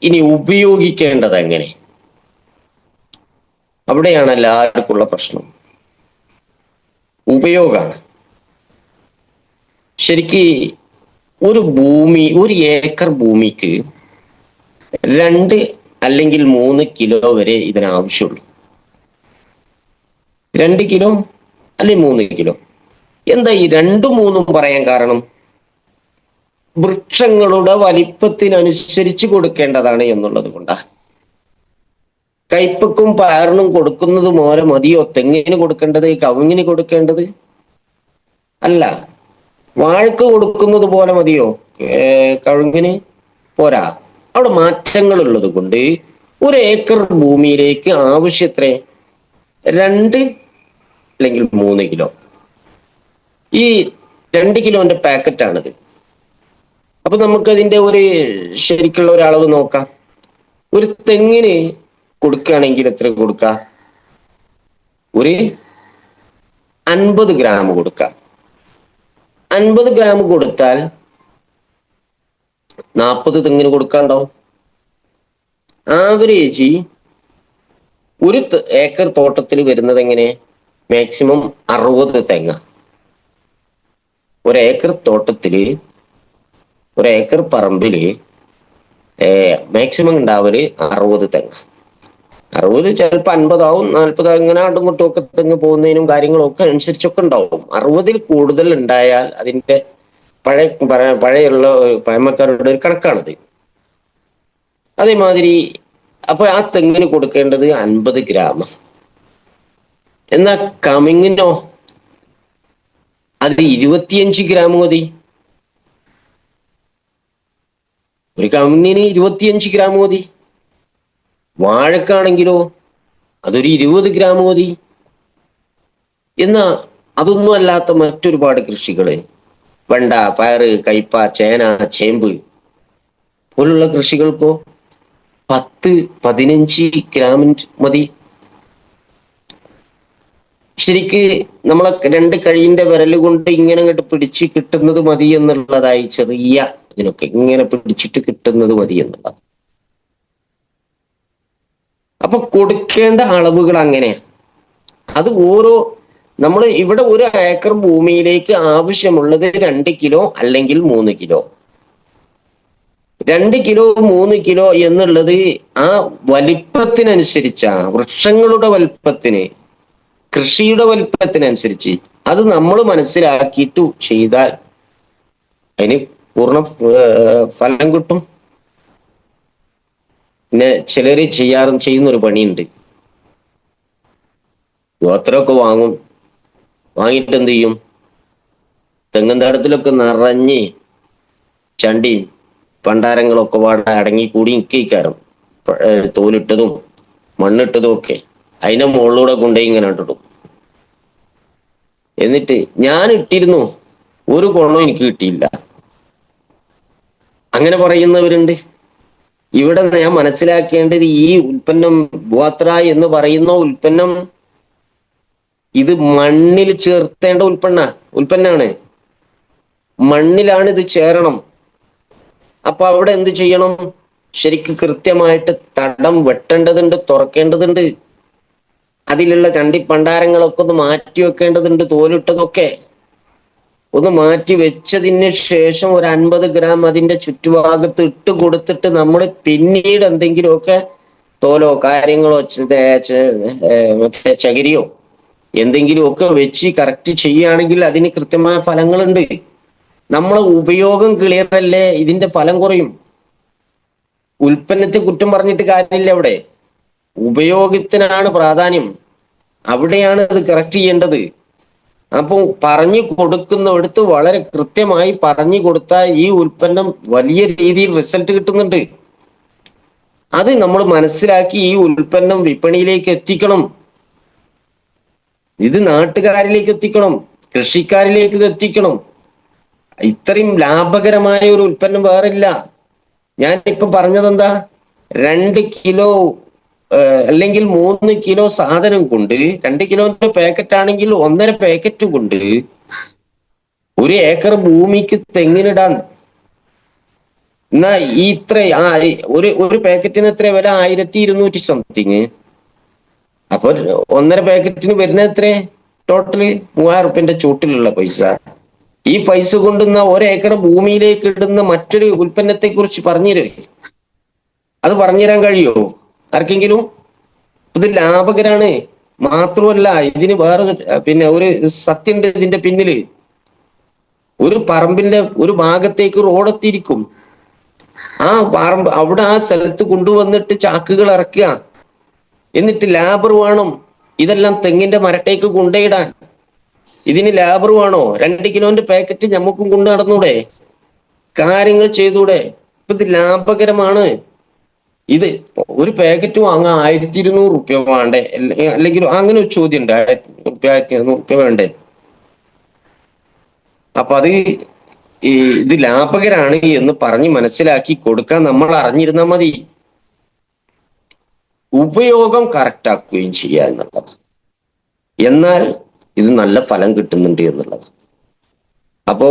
ഇനി ഉപയോഗിക്കേണ്ടത് എങ്ങനെ? അവിടെയാണ് എല്ലാവർക്കുള്ള പ്രശ്നം. ഉപയോഗമാണ്. ശരിക്ക് ഒരു ഏക്കർ ഭൂമിക്ക് 2 അല്ലെങ്കിൽ 3 കിലോ വരെ ഇതിനാവശ്യമുള്ളൂ. 2 കിലോ അല്ലെങ്കിൽ 3 കിലോ. എന്താ ഈ 2ഉം 3ഉം പറയാൻ കാരണം? വൃക്ഷങ്ങളുടെ വലിപ്പത്തിനനുസരിച്ച് കൊടുക്കേണ്ടതാണ് എന്നുള്ളത് കൊണ്ടാ. കയ്പക്കും പയറിനും കൊടുക്കുന്നത് പോലെ മതിയോ തെങ്ങിന് കൊടുക്കേണ്ടത്, കവുങ്ങിന് കൊടുക്കേണ്ടത്? അല്ല. വാഴക്ക് കൊടുക്കുന്നത് പോലെ മതിയോ കവുങ്ങിന്? പോരാ. അവിടെ മാറ്റങ്ങൾ ഉള്ളത് കൊണ്ട് 1 ഏക്കർ ഭൂമിയിലേക്ക് ആവശ്യത്രേ 2 അല്ലെങ്കിൽ 3 കിലോ. ഈ 2 കിലോന്റെ പാക്കറ്റാണിത്. അപ്പൊ നമുക്കതിന്റെ ശരിക്കുള്ള ഒരു അളവ് നോക്കാം. ഒരു തെങ്ങിന് കൊടുക്കുകയാണെങ്കിൽ എത്ര കൊടുക്കാം? 50 ഗ്രാം കൊടുക്കാം. 50 ഗ്രാം കൊടുത്താൽ 40 തെങ്ങിന് കൊടുക്കാണ്ടാവും. ആവറേജ് 1 ഏക്കർ തോട്ടത്തിൽ വരുന്നത് എങ്ങനെ? മാക്സിമം 60 തെങ്ങ. 1 ഏക്കർ തോട്ടത്തില്, 1 ഏക്കർ പറമ്പില് മാക്സിമം ഉണ്ടാവല് 60 തെങ്ങ. 60 ചിലപ്പോൾ 50 ആവും, 40 അങ്ങനെ ആണ്ടും ഇങ്ങോട്ടും ഒക്കെ തെങ്ങ് പോകുന്നതിനും കാര്യങ്ങളൊക്കെ അനുസരിച്ചൊക്കെ ഉണ്ടാവും. 60 കൂടുതൽ ഉണ്ടായാൽ അതിന്റെ പഴയുള്ള പഴമക്കാരുടെ ഒരു കണക്കാണിത്. അതേമാതിരി അപ്പൊ ആ തെങ്ങിന് കൊടുക്കേണ്ടത് 50 ഗ്രാം. എന്നാ കമിങ്ങിനോ അത് 25 ഗ്രാം മതി. ഒരു കമിങ്ങിന് 25 ഗ്രാം മതി. വാഴക്കാണെങ്കിലോ അതൊരു 20 ഗ്രാം മതി. എന്നാ അതൊന്നും അല്ലാത്ത മറ്റൊരുപാട് കൃഷികള്, വെണ്ട, പയറ്, കയ്പ, ചേന, ചേമ്പ് പോലുള്ള കൃഷികൾക്കോ 10-15 ഗ്രാം മതി. ശരിക്ക് നമ്മളെ 2 കൈയിന്റെ വിരൽ കൊണ്ട് ഇങ്ങനെ അങ്ങോട്ട് പിടിച്ച് കിട്ടുന്നത് മതി എന്നുള്ളതായി. ചെറിയ ഇതിനൊക്കെ ഇങ്ങനെ പിടിച്ചിട്ട് കിട്ടുന്നത് മതി എന്നുള്ളത്. അപ്പൊ കൊടുക്കേണ്ട അളവുകൾ അങ്ങനെ. അത് നമ്മൾ ഇവിടെ 1 ഏക്കർ ഭൂമിയിലേക്ക് ആവശ്യമുള്ളത് 2 കിലോ അല്ലെങ്കിൽ 3 കിലോ. 2 കിലോ 3 കിലോ എന്നുള്ളത് ആ വലിപ്പത്തിനനുസരിച്ചാ, വൃക്ഷങ്ങളുടെ വലിപ്പത്തിന്, കൃഷിയുടെ വലിപ്പത്തിനനുസരിച്ച് അത് നമ്മൾ മനസ്സിലാക്കിയിട്ട് ചെയ്താൽ അതിന് പൂർണ്ണ ഫലം കിട്ടും. പിന്നെ ചിലര് ചെയ്യുന്നൊരു പണിയുണ്ട്. ഗോത്രമൊക്കെ വാങ്ങും. വാങ്ങിയിട്ട് എന്ത് ചെയ്യും? തെങ്ങുംതാടത്തിലൊക്കെ നിറഞ്ഞ് ചണ്ടിയും പണ്ടാരങ്ങളൊക്കെ അടങ്ങി കൂടി നിൽക്കാരം. തോലിട്ടതും മണ്ണിട്ടതും ഒക്കെ അതിന്റെ മുകളിലൂടെ കൊണ്ടുപോയി ഇങ്ങനെ ഇട്ടിടും. എന്നിട്ട് ഞാൻ ഇട്ടിരുന്നു, ഒരു ഗുണം എനിക്ക് കിട്ടിയില്ല. അങ്ങനെ പറയുന്നവരുണ്ട്. ഇവിടെ ഞാൻ മനസ്സിലാക്കേണ്ടത് ഈ ഉൽപ്പന്നം ഗോത്ര എന്ന് പറയുന്ന ഉൽപ്പന്നം ഇത് മണ്ണിൽ ചേർത്തേണ്ട ഉൽപ്പന്നാണ്. മണ്ണിലാണ് ഇത് ചേരണം. അപ്പൊ അവിടെ എന്ത് ചെയ്യണം? ശരിക്ക് കൃത്യമായിട്ട് തടം വെട്ടേണ്ടതുണ്ട്, തുറക്കേണ്ടതുണ്ട്. അതിലുള്ള ചണ്ടിപ്പണ്ടാരങ്ങളൊക്കെ ഒന്ന് മാറ്റി വെക്കേണ്ടതുണ്ട്. തോലിട്ടതൊക്കെ ഒന്ന് മാറ്റി വെച്ചതിന് ശേഷം ഒരു 50 ഗ്രാം അതിന്റെ ചുറ്റുഭാഗത്ത് ഇട്ട് കൊടുത്തിട്ട് നമ്മൾ പിന്നീട് എന്തെങ്കിലുമൊക്കെ തോലോ കാര്യങ്ങളോ മറ്റേ ചകിരിയോ എന്തെങ്കിലുമൊക്കെ വെച്ച് കറക്റ്റ് ചെയ്യുകയാണെങ്കിൽ അതിന് കൃത്യമായ ഫലങ്ങളുണ്ട്. നമ്മളെ ഉപയോഗം ക്ലിയർ അല്ലേ, ഇതിന്റെ ഫലം കുറയും. ഉൽപ്പന്നത്തെ കുറ്റം പറഞ്ഞിട്ട് കാര്യമില്ല. അവിടെ ഉപയോഗത്തിനാണ് പ്രാധാന്യം. അവിടെയാണ് ഇത് കറക്റ്റ് ചെയ്യേണ്ടത്. അപ്പൊ പറഞ്ഞു കൊടുക്കുന്നിടത്ത് വളരെ കൃത്യമായി പറഞ്ഞു കൊടുത്താൽ ഈ ഉൽപ്പന്നം വലിയ രീതിയിൽ റിസൾട്ട് കിട്ടുന്നുണ്ട്. അത് നമ്മൾ മനസ്സിലാക്കി ഈ ഉൽപ്പന്നം വിപണിയിലേക്ക് എത്തിക്കണം. ഇത് നാട്ടുകാരിലേക്ക് എത്തിക്കണം, കൃഷിക്കാരിലേക്ക് ഇത് എത്തിക്കണം. ഇത്രയും ലാഭകരമായ ഒരു ഉൽപ്പന്നം വേറില്ല. ഞാൻ ഇപ്പൊ പറഞ്ഞത് എന്താ, 2 കിലോ അല്ലെങ്കിൽ 3 കിലോ സാധനം കൊണ്ട്, 2 കിലോന്റെ പാക്കറ്റ് ആണെങ്കിൽ 1.5 പാക്കറ്റ് കൊണ്ട് 1 ഏക്കർ ഭൂമിക്ക് തെങ്ങിനിടാൻ. എന്നാ ഇത്ര ഒരു പാക്കറ്റിന് എത്ര വില? 1200 സംതിങ്. അപ്പൊ 1.5 പാക്കറ്റിന് വരുന്നത് എത്ര? ടോട്ടല് 3000 റുപ്യന്റെ ചൂട്ടിലുള്ള പൈസ. ഈ പൈസ കൊണ്ട് 1 ഏക്കർ ഭൂമിയിലേക്ക് ഇടുന്ന മറ്റൊരു ഉൽപ്പന്നത്തെ കുറിച്ച് പറഞ്ഞുതരും. അത് പറഞ്ഞുതരാൻ കഴിയുമോ ആർക്കെങ്കിലും? ഇത് ലാഭകരാണ്. മാത്രമല്ല ഇതിന് വേറെ ഒരു സത്യമുണ്ട് ഇതിന്റെ പിന്നില്. ഒരു പറമ്പിന്റെ ഒരു ഭാഗത്തേക്ക് റോഡെത്തിയിരിക്കും. ആ പറമ്പ് അവിടെ ആ സ്ഥലത്ത് കൊണ്ടുവന്നിട്ട് ചാക്കുകൾ ഇറക്കുക. എന്നിട്ട് ലേബർ വേണം ഇതെല്ലാം തെങ്ങിന്റെ മരട്ടേക്ക് കൊണ്ടുപോയിടാൻ. ഇതിന് ലേബർ വേണോ? 2 കിലോന്റെ പാക്കറ്റ് നമുക്കും കൊണ്ടു നടന്നൂടെ? കാര്യങ്ങൾ ചെയ്തൂടെ? ഇത് ലാഭകരമാണ്. ഇത് ഒരു പാക്കറ്റ് വാങ്ങാൻ 1200 റുപ്യ വേണ്ടേ? അല്ലെങ്കിൽ അങ്ങനെ ഒരു ചോദ്യം ഉണ്ട്. 1200 റുപ്യ വേണ്ടേ? അപ്പൊ അത് ഇത് ലാഭകരാണ് എന്ന് പറഞ്ഞ് മനസ്സിലാക്കി കൊടുക്കാൻ നമ്മൾ അറിഞ്ഞിരുന്നാൽ മതി. ഉപയോഗം കറക്റ്റാക്കുകയും ചെയ്യുക എന്നുള്ളത്, എന്നാൽ ഇത് നല്ല ഫലം കിട്ടുന്നുണ്ട് എന്നുള്ളത്. അപ്പോ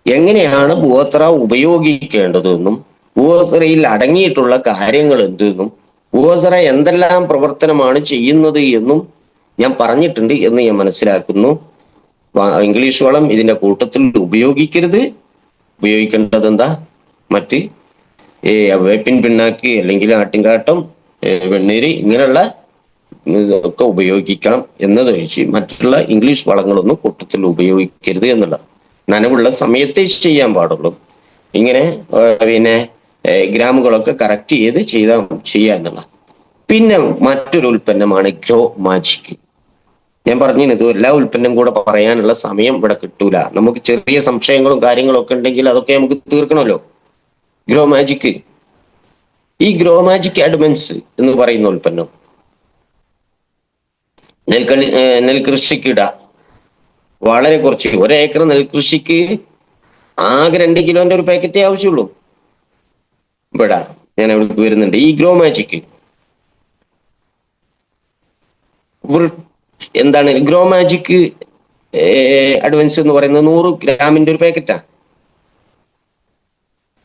എങ്ങനെയാണ് ബുഹോത്ര ഉപയോഗിക്കേണ്ടതെന്നും ബുഹോത്രയിൽ അടങ്ങിയിട്ടുള്ള കാര്യങ്ങൾ എന്തെന്നും ബുഹോത്ര എന്തെല്ലാം പ്രവർത്തനമാണ് ചെയ്യുന്നത് എന്നും ഞാൻ പറഞ്ഞിട്ടുണ്ട് എന്ന് ഞാൻ മനസ്സിലാക്കുന്നു. ഇംഗ്ലീഷ് വളം ഇതിന്റെ കൂട്ടത്തിൽ ഉപയോഗിക്കരുത്. ഉപയോഗിക്കേണ്ടത് എന്താ? മറ്റ് വേപ്പിൻ പിണ്ണാക്ക് അല്ലെങ്കിൽ ആട്ടിൻകാട്ടം, വെണ്ണീര് ഇങ്ങനെയുള്ള ഒക്കെ ഉപയോഗിക്കാം എന്നതൊഴിച്ച് മറ്റുള്ള ഇംഗ്ലീഷ് വളങ്ങളൊന്നും കൂട്ടത്തിൽ ഉപയോഗിക്കരുത് എന്നുള്ളത്. നനവുള്ള സമയത്തേ ചെയ്യാൻ പാടുള്ളൂ. ഇങ്ങനെ ഗ്രാമുകളൊക്കെ കറക്റ്റ് ചെയ്ത് ചെയ്യുക എന്നുള്ള. പിന്നെ മറ്റൊരു ഉൽപ്പന്നമാണ് ഗ്രോ മാജിക്. ഞാൻ പറഞ്ഞത് എല്ലാ ഉൽപ്പന്നം കൂടെ പറയാനുള്ള സമയം ഇവിടെ കിട്ടൂല. നമുക്ക് ചെറിയ സംശയങ്ങളും കാര്യങ്ങളും ഒക്കെ ഉണ്ടെങ്കിൽ അതൊക്കെ നമുക്ക് തീർക്കണമല്ലോ. ഗ്രോ മാജിക്, ഈ ഗ്രോ മാജിക് അഡ്വാൻസ് എന്ന് പറയുന്ന ഉൽപ്പന്നം നെൽകൃഷിക്ക് ഇടാം. വളരെ കുറച്ച്, 1 ഏക്കർ നെൽകൃഷിക്ക് ആകെ 2 കിലോന്റെ ഒരു പാക്കറ്റേ ആവശ്യമുള്ളൂ. ഇവിടെ ഞാൻ അവിടെ വരുന്നുണ്ട്. ഈ ഗ്രോ മാജിക് എന്താണ്? ഗ്രോ മാജിക് അഡ്വാൻസ് എന്ന് പറയുന്നത് 100 ഗ്രാമിന്റെ ഒരു പാക്കറ്റാ.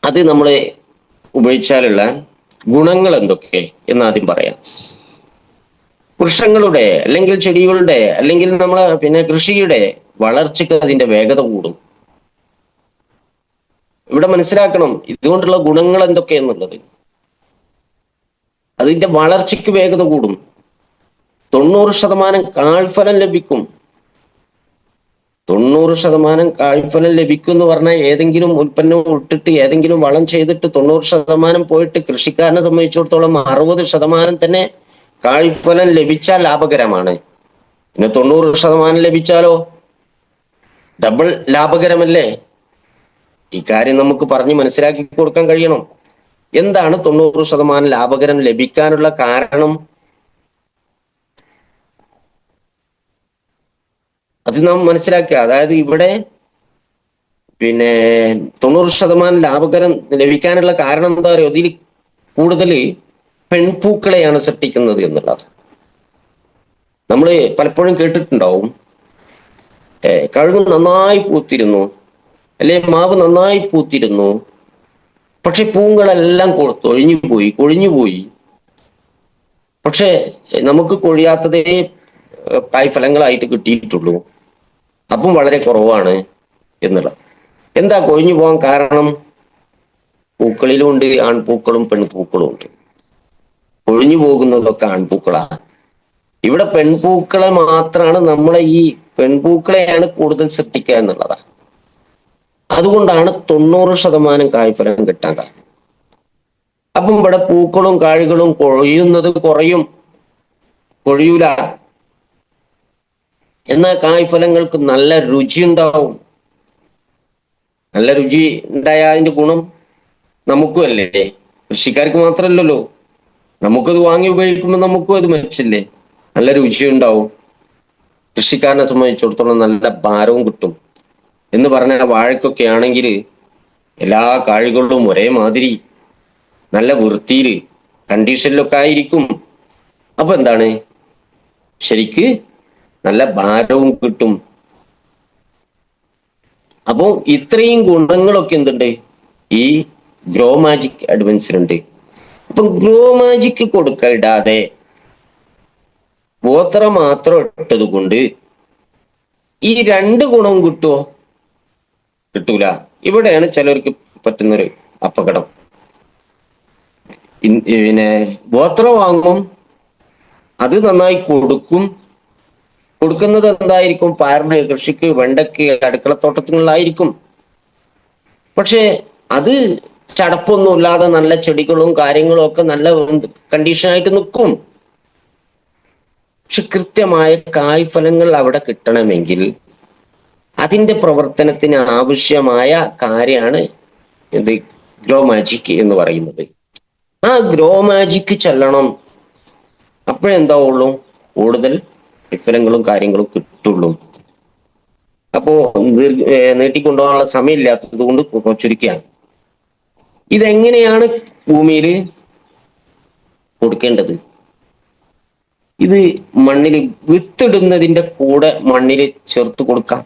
അത് നമ്മൾ ഉപയോഗിച്ചാലുള്ള ഗുണങ്ങൾ എന്തൊക്കെ എന്ന് ആദ്യം പറയാം. വൃക്ഷങ്ങളുടെ അല്ലെങ്കിൽ ചെടികളുടെ അല്ലെങ്കിൽ നമ്മളെ കൃഷിയുടെ വളർച്ചയ്ക്ക് അതിന്റെ വേഗത കൂടും. ഇവിടെ മനസ്സിലാക്കണം ഇതുകൊണ്ടുള്ള ഗുണങ്ങൾ എന്തൊക്കെയെന്നുള്ളത്. അതിന്റെ വളർച്ചയ്ക്ക് വേഗത കൂടും. 90% കായ്ഫലം ലഭിക്കും. 90% കായ്ഫലം ലഭിക്കും എന്ന് പറഞ്ഞാൽ ഏതെങ്കിലും ഉൽപ്പന്നം ഇട്ടിട്ട് ഏതെങ്കിലും വളം ചെയ്തിട്ട് 90% പോയിട്ട് കൃഷിക്കാരനെ സംബന്ധിച്ചിടത്തോളം 60% തന്നെ കായ്ഫലം ലഭിച്ചാൽ ലാഭകരമാണ്. പിന്നെ 90% ലഭിച്ചാലോ ഡബിൾ ലാഭകരമല്ലേ? ഈ കാര്യം നമുക്ക് പറഞ്ഞ് മനസ്സിലാക്കി കൊടുക്കാൻ കഴിയണം. എന്താണ് 90% ലാഭകരം ലഭിക്കാനുള്ള കാരണം? അത് നാം മനസ്സിലാക്കുക. അതായത് ഇവിടെ 90% ലാഭകരം ലഭിക്കാനുള്ള കാരണം എന്താ പറയുക? ഇതിൽ കൂടുതൽ പെൺപൂക്കളെയാണ് സൃഷ്ടിക്കുന്നത് എന്നുള്ളത് നമ്മൾ പലപ്പോഴും കേട്ടിട്ടുണ്ടാവും. കഴുക് നന്നായി പൂത്തിരുന്നു, അല്ലെ മാവ് നന്നായി പൂത്തിരുന്നു, പക്ഷെ പൂങ്കളെല്ലാം കൊഴിഞ്ഞുപോയി. പക്ഷെ നമുക്ക് കൊഴിയാത്തതേ കായ്ഫലങ്ങളായിട്ട് കിട്ടിയിട്ടുള്ളൂ. അപ്പം വളരെ കുറവാണ് എന്നുള്ളത്. എന്താ കൊഴിഞ്ഞു പോകാൻ കാരണം? പൂക്കളിലും ഉണ്ട് ആൺപൂക്കളും പെൺപൂക്കളും ഉണ്ട്. കൊഴിഞ്ഞു പോകുന്നതൊക്കെ ആൺപൂക്കളാ. ഇവിടെ പെൺപൂക്കളെ മാത്രമാണ് നമ്മളെ ഈ പെൺപൂക്കളെയാണ് കൂടുതൽ സൃഷ്ടിക്കുക എന്നുള്ളതാ. അതുകൊണ്ടാണ് 90% കായ്ഫലം കിട്ടാൻ കാരണം. അപ്പം ഇവിടെ പൂക്കളും കായ്കളും കൊഴിയുന്നത് കൊറയൂല. എന്നാൽ കായ്ഫലങ്ങൾക്ക് നല്ല രുചി ഉണ്ടാവും. നല്ല രുചി ഉണ്ടായ അതിന്റെ ഗുണം നമുക്കും അല്ലേ, കൃഷിക്കാർക്ക് മാത്രമല്ലല്ലോ. നമുക്കത് വാങ്ങി ഉപയോഗിക്കുമ്പോൾ നമുക്കും അത് മെച്ചല്ലേ, നല്ല രുചി ഉണ്ടാവും. കൃഷിക്കാരനെ സംബന്ധിച്ചിടത്തോളം നല്ല ഭാരവും കിട്ടും. എന്ന് പറഞ്ഞാൽ വാഴക്കൊക്കെ ആണെങ്കിൽ എല്ലാ കായ്കളും ഒരേ മാതിരി നല്ല വൃത്തിയിൽ കണ്ടീഷനിലൊക്കെ ആയിരിക്കും. അപ്പൊ എന്താണ്, ശരിക്ക് നല്ല ഭാരവും കിട്ടും. അപ്പോ ഇത്രയും ഗുണങ്ങളൊക്കെ എന്തുണ്ട് ഈ ഗ്രോ മാജിക് അഡ്വൻസിനുണ്ട്. അപ്പൊ ഗ്രോ മാജിക് ഇടാതെ ഗോത്ര മാത്രം ഇട്ടത് കൊണ്ട് ഈ രണ്ട് ഗുണവും കിട്ടുമോ? കിട്ടൂല. ഇവിടെയാണ് ചിലർക്ക് പറ്റുന്നൊരു അപകടം. പിന്നെ ഗോത്ര വാങ്ങും, അത് നന്നായി കൊടുക്കും. കൊടുക്കുന്നത് എന്തായിരിക്കും? പയറിന്, കൃഷിക്ക്, വെണ്ടയ്ക്ക്, അടുക്കളത്തോട്ടത്തിനുള്ളായിരിക്കും. പക്ഷെ അത് ചടപ്പൊന്നും ഇല്ലാതെ നല്ല ചെടികളും കാര്യങ്ങളും ഒക്കെ നല്ല കണ്ടീഷനായിട്ട് നിൽക്കും. പക്ഷെ കൃത്യമായ കായ്ഫലങ്ങൾ അവിടെ കിട്ടണമെങ്കിൽ അതിന്റെ പ്രവർത്തനത്തിന് ആവശ്യമായ കാര്യമാണ് എന്ത്, ഗ്രോ മാജിക് എന്ന് പറയുന്നത്. ആ ഗ്രോ മാജിക് ചെല്ലണം, അപ്പോഴെന്താവുള്ളൂ, കൂടുതൽ വിഫലങ്ങളും കാര്യങ്ങളും കിട്ടുള്ളൂ. അപ്പോ നീട്ടിക്കൊണ്ടുപോകാനുള്ള സമയമില്ലാത്തത് കൊണ്ട് ചുരുക്കുകയാണ്. ഇതെങ്ങനെയാണ് ഭൂമിയിൽ കൊടുക്കേണ്ടത്? ഇത് മണ്ണിൽ വിത്തിടുന്നതിന്റെ കൂടെ മണ്ണിൽ ചേർത്ത് കൊടുക്കാം.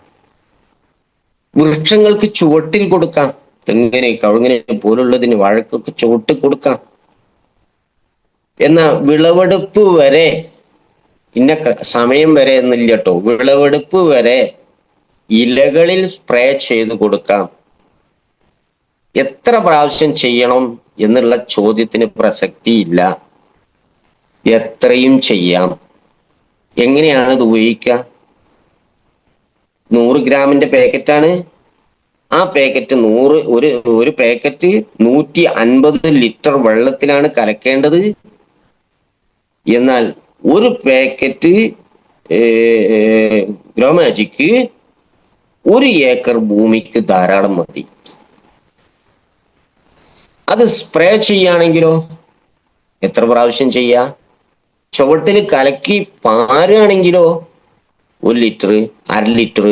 വൃക്ഷങ്ങൾക്ക് ചുവട്ടിൽ കൊടുക്കാം. തെങ്ങിനെ, കഴുങ്ങിനെ പോലുള്ളതിന് വാഴക്കൊക്കെ ചുവട്ടിൽ കൊടുക്കാം. എന്നാ വിളവെടുപ്പ് വരെ ഇന്ന സമയം വരെ എന്നില്ല കേട്ടോ, വിളവെടുപ്പ് വരെ ഇലകളിൽ സ്പ്രേ ചെയ്ത് കൊടുക്കാം. എത്ര പ്രാവശ്യം ചെയ്യണം എന്നുള്ള ചോദ്യത്തിന് പ്രസക്തിയില്ല, എത്രയും ചെയ്യാം. എങ്ങനെയാണ് ഇത് ഉപയോഗിക്കുക? 100 ഗ്രാമിന്റെ പാക്കറ്റാണ്. ആ പാക്കറ്റ് ഒരു പാക്കറ്റ് 150 ലിറ്റർ വെള്ളത്തിലാണ് കലക്കേണ്ടത്. എന്നാൽ ഒരു പാക്കറ്റ് ഗ്രോ മാജിക് 1 ഏക്കർ ഭൂമിക്ക് ധാരാളം മതി. അത് സ്പ്രേ ചെയ്യുകയാണെങ്കിലോ എത്ര പ്രാവശ്യം ചെയ്യാ? ചുവട്ടിൽ കലക്കി പാരുകയാണെങ്കിലോ 1 ലിറ്റർ, 1/2 ലിറ്റർ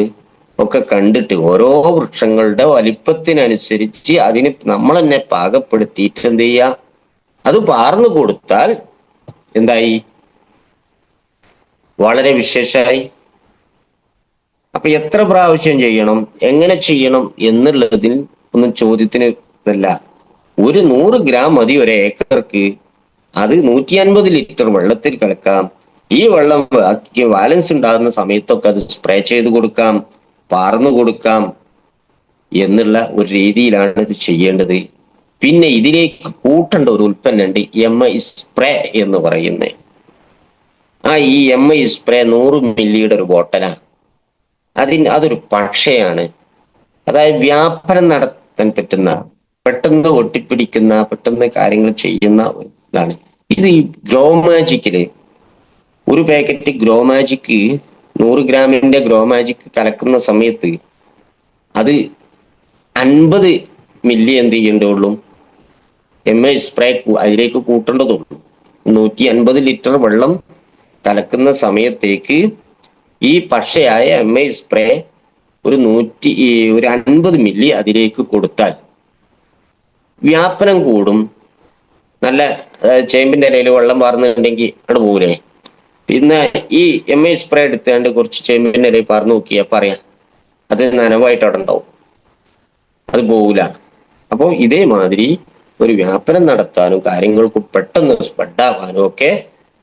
ഒക്കെ കണ്ടിട്ട് ഓരോ വൃക്ഷങ്ങളുടെ വലിപ്പത്തിനനുസരിച്ച് അതിന് നമ്മൾ തന്നെ പാകപ്പെടുത്തിയിട്ട് എന്ത് ചെയ്യുക, അത് പാർന്നു കൊടുത്താൽ എന്തായി, വളരെ വിശേഷമായി. അപ്പൊ എത്ര പ്രാവശ്യം ചെയ്യണം, എങ്ങനെ ചെയ്യണം എന്നുള്ളതിൽ ഒന്നും ചോദ്യത്തിന് ഇതല്ല. 100 ഗ്രാം മതി 1 ഏക്കർക്ക്. അത് 150 ലിറ്റർ വെള്ളത്തിൽ കലക്കാം. ഈ വെള്ളം ബാക്കി ബാലൻസ് ഉണ്ടാകുന്ന സമയത്തൊക്കെ അത് സ്പ്രേ ചെയ്ത് കൊടുക്കാം, പാർന്നു കൊടുക്കാം എന്നുള്ള ഒരു രീതിയിലാണ് ഇത് ചെയ്യേണ്ടത്. പിന്നെ ഇതിലേക്ക് കൂട്ടേണ്ട ഒരു ഉൽപ്പന്നമുണ്ട്, MI സ്പ്രേ എന്ന് പറയുന്നത്. ഈ MI സ്പ്രേ 100 മില്ലിയുടെ ഒരു ബോട്ടലാണ്. അതൊരു പക്ഷയാണ്. അതായത് വ്യാപനം നടത്താൻ പറ്റുന്ന, പെട്ടെന്ന് ഒട്ടിപ്പിടിക്കുന്ന, പെട്ടെന്ന് കാര്യങ്ങൾ ചെയ്യുന്ന ഇതാണ്. ഇത് ഈ ഗ്രോ മാജിക്കില് ഒരു പാക്കറ്റ് ഗ്രോ മാജിക് 100 ഗ്രാമിന്റെ ഗ്രോ മാജിക് കലക്കുന്ന സമയത്ത് അത് 50 മില്ലി എന്ത് ചെയ്യേണ്ടതുള്ളൂ, MI സ്പ്രേ അതിലേക്ക് കൂട്ടേണ്ടതുള്ളൂ. 150 ലിറ്റർ വെള്ളം കലക്കുന്ന സമയത്തേക്ക് ഈ പശയായ MI സ്പ്രേ ഒരു 50 മില്ലി അതിലേക്ക് കൊടുത്താൽ വ്യാപനം കൂടും. നല്ല ചേമ്പിന്റെ ഇലയിൽ വെള്ളം പാർന്നുണ്ടെങ്കിൽ അവിടെ പോകൂലേ? പിന്നെ ഈ MI സ്പ്രേ എടുത്താണ്ട് കുറച്ച് ചേമ്പിന്റെ ഇലയിൽ പാർന്നു നോക്കിയാൽ പറയാം, അത് നനവായിട്ട് അവിടെ ഉണ്ടാവും, അത് പോകൂല. അപ്പോൾ ഇതേമാതിരി ഒരു വ്യാപനം നടത്താനും കാര്യങ്ങൾക്ക് പെട്ടെന്ന് സ്പ്രെഡ് ആവാനും ഒക്കെ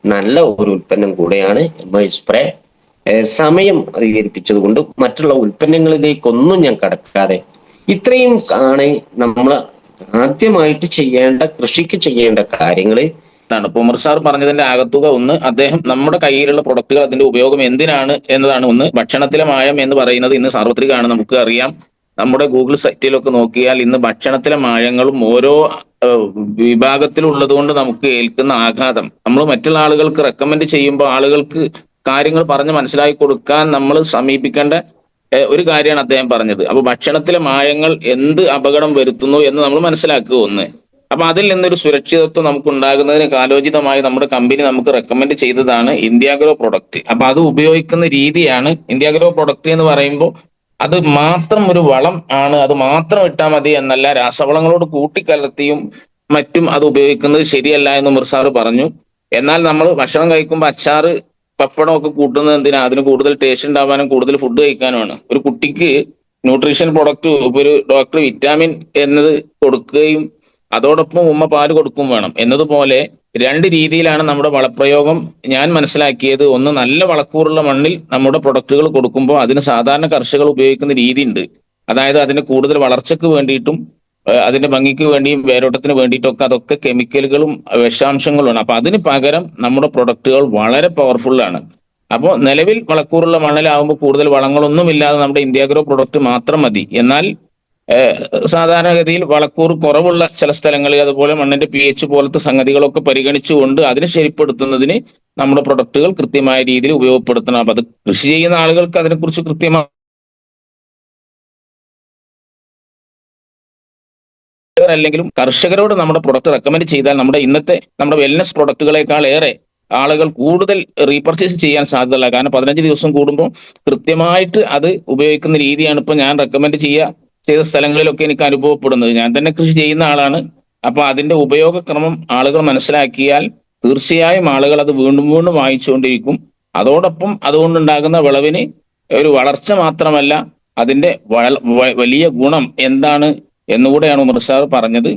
നല്ല ഒരു ഉൽപ്പന്നം കൂടെയാണ് MI സ്പ്രേ. സമയം അധികരിപ്പിച്ചത് കൊണ്ട് മറ്റുള്ള ഉൽപ്പന്നങ്ങളിലേക്കൊന്നും ഞാൻ കടക്കാതെ ഇത്രയും ആണ് നമ്മൾ ആദ്യമായിട്ട് ചെയ്യേണ്ട, കൃഷിക്ക് ചെയ്യേണ്ട കാര്യങ്ങൾ. ഇപ്പൊ ഉമർ സാർ പറഞ്ഞതിന്റെ ആകത്തുക ഒന്ന്, അദ്ദേഹം നമ്മുടെ കയ്യിലുള്ള പ്രൊഡക്റ്റുകൾ അതിന്റെ ഉപയോഗം എന്തിനാണ് എന്നതാണ്. ഒന്ന്, ഭക്ഷണത്തിലെ മായം എന്ന് പറയുന്നത് ഇന്ന് സാർവത്രികമാണ്, നമുക്ക് അറിയാം. നമ്മുടെ ഗൂഗിൾ സൈറ്റിലൊക്കെ നോക്കിയാൽ ഇന്ന് ഭക്ഷണത്തിലെ മായങ്ങളും ഓരോ വിഭാഗത്തിലുള്ളത് കൊണ്ട് നമുക്ക് ഏൽക്കുന്ന ആഘാതം, നമ്മൾ മറ്റുള്ള ആളുകൾക്ക് റെക്കമെൻഡ് ചെയ്യുമ്പോൾ ആളുകൾക്ക് കാര്യങ്ങൾ പറഞ്ഞ് മനസ്സിലാക്കി കൊടുക്കാൻ നമ്മൾ സമീപിക്കേണ്ട ഒരു കാര്യമാണ് അദ്ദേഹം പറഞ്ഞത്. അപ്പൊ ഭക്ഷണത്തിലെ മായങ്ങൾ എന്ത് അപകടം വരുത്തുന്നു എന്ന് നമ്മൾ മനസ്സിലാക്കുക ഒന്ന്. അപ്പൊ അതിൽ നിന്നൊരു സുരക്ഷിതത്വം നമുക്ക് ഉണ്ടാകുന്നതിന് കാലോചിതമായി നമ്മുടെ കമ്പനി നമുക്ക് റെക്കമെൻഡ് ചെയ്തതാണ് ഇന്ത്യാഗ്രോ പ്രൊഡക്റ്റ്. അപ്പൊ അത് ഉപയോഗിക്കുന്ന രീതിയാണ് ഇന്ത്യാഗ്രോ പ്രൊഡക്റ്റ് എന്ന് പറയുമ്പോൾ അത് മാത്രം ഒരു വളം ആണ്, അത് മാത്രം ഇട്ടാൽ മതി എന്നല്ല, രാസവളങ്ങളോട് കൂട്ടിക്കലർത്തിയും മറ്റും അത് ഉപയോഗിക്കുന്നത് ശരിയല്ല എന്ന് ഉമർ സാർ പറഞ്ഞു. എന്നാൽ നമ്മൾ ഭക്ഷണം കഴിക്കുമ്പോൾ അച്ചാറ് പപ്പടം ഒക്കെ കൂട്ടുന്നത് എന്തിനാ? അതിന് കൂടുതൽ ടേസ്റ്റ് ഉണ്ടാവാനും കൂടുതൽ ഫുഡ് കഴിക്കാനുമാണ്. ഒരു കുട്ടിക്ക് ന്യൂട്രീഷൻ പ്രൊഡക്റ്റ് ഒരു ഡോക്ടർ വിറ്റാമിൻ എന്നത് കൊടുക്കുകയും അതോടൊപ്പം ഉമ്മ പാല് കൊടുക്കും വേണം എന്നതുപോലെ രണ്ട് രീതിയിലാണ് നമ്മുടെ വളപ്രയോഗം ഞാൻ മനസ്സിലാക്കിയത്. ഒന്ന്, നല്ല വളക്കൂറുള്ള മണ്ണിൽ നമ്മുടെ പ്രൊഡക്റ്റുകൾ കൊടുക്കുമ്പോൾ അതിന് സാധാരണ കർഷകർ ഉപയോഗിക്കുന്ന രീതി ഉണ്ട്. അതായത് അതിന് കൂടുതൽ വളർച്ചയ്ക്ക് വേണ്ടിയിട്ടും അതിന്റെ ഭംഗിക്ക് വേണ്ടിയും വേരോട്ടത്തിന് വേണ്ടിയിട്ടൊക്കെ അതൊക്കെ കെമിക്കലുകളും വിഷാംശങ്ങളുമാണ്. അപ്പൊ അതിന് പകരം നമ്മുടെ പ്രൊഡക്റ്റുകൾ വളരെ പവർഫുൾ ആണ്. അപ്പോൾ നിലവിൽ വളക്കൂറുള്ള മണ്ണിലാവുമ്പോൾ കൂടുതൽ വളങ്ങളൊന്നും ഇല്ലാതെ നമ്മുടെ ഇന്ത്യാഗ്രോ പ്രൊഡക്റ്റ് മാത്രം മതി. എന്നാൽ സാധാരണഗതിയിൽ വളക്കൂറ് കുറവുള്ള ചില സ്ഥലങ്ങളിൽ അതുപോലെ മണ്ണിന്റെ pH പോലത്തെ സംഗതികളൊക്കെ പരിഗണിച്ചുകൊണ്ട് അതിനെ ശരിപ്പെടുത്തുന്നതിന് നമ്മുടെ പ്രൊഡക്റ്റുകൾ കൃത്യമായ രീതിയിൽ ഉപയോഗപ്പെടുത്തണം. അപ്പൊ അത് കൃഷി ചെയ്യുന്ന ആളുകൾക്ക് അതിനെക്കുറിച്ച് കൃത്യമായി അല്ലെങ്കിലും കർഷകരോട് നമ്മുടെ പ്രൊഡക്റ്റ് റെക്കമെൻഡ് ചെയ്താൽ നമ്മുടെ വെൽനസ് പ്രൊഡക്റ്റുകളെക്കാൾ ഏറെ ആളുകൾ കൂടുതൽ റീപർച്ചേസ് ചെയ്യാൻ സാധ്യതയുള്ള, കാരണം 15 ദിവസം കൂടുമ്പോൾ കൃത്യമായിട്ട് അത് ഉപയോഗിക്കുന്ന രീതിയാണ് ഇപ്പൊ ഞാൻ റെക്കമെൻഡ് ചെയ്ത സ്ഥലങ്ങളിലൊക്കെ എനിക്ക് അനുഭവപ്പെടുന്നത്. ഞാൻ തന്നെ കൃഷി ചെയ്യുന്ന ആളാണ്. അപ്പൊ അതിന്റെ ഉപയോഗക്രമം ആളുകൾ മനസ്സിലാക്കിയാൽ തീർച്ചയായും ആളുകൾ അത് വീണ്ടും വീണ്ടും വാങ്ങിച്ചുകൊണ്ടിരിക്കും. അതോടൊപ്പം അതുകൊണ്ടുണ്ടാകുന്ന വിളവിന് ഒരു വളർച്ച മാത്രമല്ല, അതിന്റെ വലിയ ഗുണം എന്താണ് എന്നുകൂടെയാണ് ഉമർ സാർ പറഞ്ഞത്.